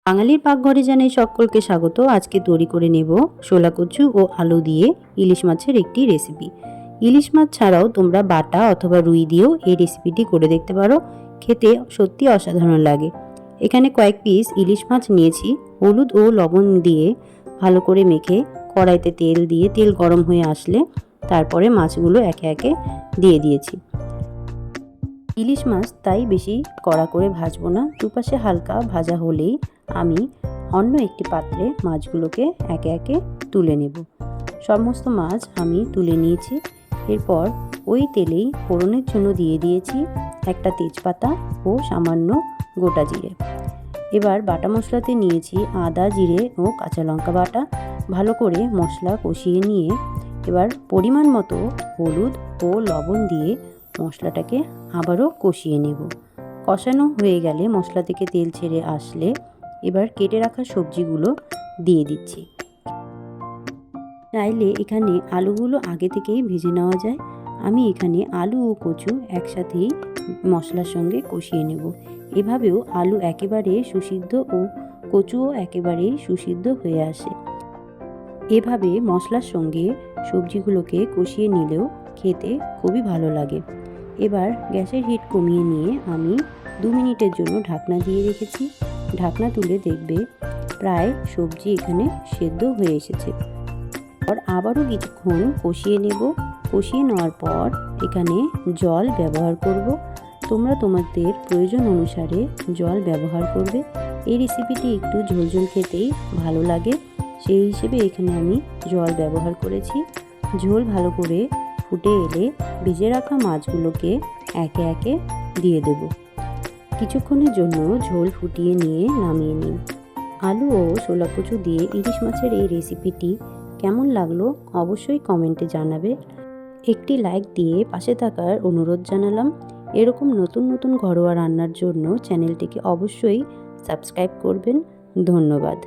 বাঙালির পাকঘরে জানাই সকলকে স্বাগত। আজকে তৈরি করে নেব শোলা কচু ও আলু দিয়ে ইলিশ মাছের একটি রেসিপি। ইলিশ মাছ ছাড়াও তোমরা বাটা অথবা রুই দিয়েও এই রেসিপিটি করে দেখতে পারো, খেতে সত্যি অসাধারণ লাগে। এখানে কয়েক পিস ইলিশ মাছ নিয়েছি। হলুদ ও লবণ দিয়ে ভালো করে মেখে কড়াইতে তেল দিয়ে তেল গরম হয়ে আসলে তারপরে মাছগুলো একে একে দিয়ে দিয়েছি। ইলিশ মাছ তাই বেশি কড়া করে ভাজবো না, দুপাশে হালকা ভাজা হলেই আমি অন্য একটি পাত্রে মাছগুলোকে একে একে তুলে নেব। সমস্ত মাছ আমি তুলে নিয়েছি। এরপর ওই তেলেই ফোড়নের জন্য দিয়ে দিয়েছি একটা তেজপাতা ও সামান্য গোটা জিরে। এবার বাটা মশলাতে নিয়েছি আদা, জিরে ও কাঁচা লঙ্কা বাটা। ভালো করে মশলা কষিয়ে নিয়ে এবার পরিমাণ মতো হলুদ ও লবণ দিয়ে মশলাটাকে আবারও কষিয়ে নেব। কষানো হয়ে গেলে মশলা থেকে তেল ছেড়ে আসলে এবার কেটে রাখা সবজিগুলো দিয়ে দিচ্ছি। চাইলে এখানে আলুগুলো আগে থেকেই ভেজে নেওয়া যায়। আমি এখানে আলু ও কচু একসাথেই মশলার সঙ্গে কষিয়ে নেব। এভাবেও আলু একেবারে সুসিদ্ধ ও কচুও একেবারেই সুসিদ্ধ হয়ে আসে। এভাবে মশলার সঙ্গে সবজিগুলোকে কষিয়ে নিলেও খেতে খুবই ভালো লাগে। এবার গ্যাসের হিট কমিয়ে নিয়ে আমি 2 মিনিটের জন্য ঢাকনা দিয়ে রেখেছি। ঢাকনা তুলে দেখবে প্রায় সবজি এখানে সেদ্ধ হয়ে এসেছে। আবারও কিছুক্ষণ কষিয়ে নেব। কষিয়ে নেওয়ার পর এখানে জল ব্যবহার করব। তোমরা তোমাদের প্রয়োজন অনুসারে জল ব্যবহার করবে। এই রেসিপিটি একটু ঝোলঝোল খেতেই ভালো লাগে, সেই হিসেবে এখানে আমি জল ব্যবহার করেছি। ঝোল ভালো করে ফুটে এলে ভেজে রাখা মাছগুলোকে একে একে দিয়ে দেব। কিছুক্ষণের জন্য ঝোল ফুটিয়ে নিয়ে নামিয়ে নিন। আলু ও শোলা কচু দিয়ে ইলিশ মাছের এই রেসিপিটি কেমন লাগলো অবশ্যই কমেন্টে জানাবে। একটি লাইক দিয়ে পাশে থাকার অনুরোধ জানালাম। এরকম নতুন নতুন ঘরোয়া রান্নার জন্য চ্যানেলটিকে অবশ্যই সাবস্ক্রাইব করবেন। ধন্যবাদ।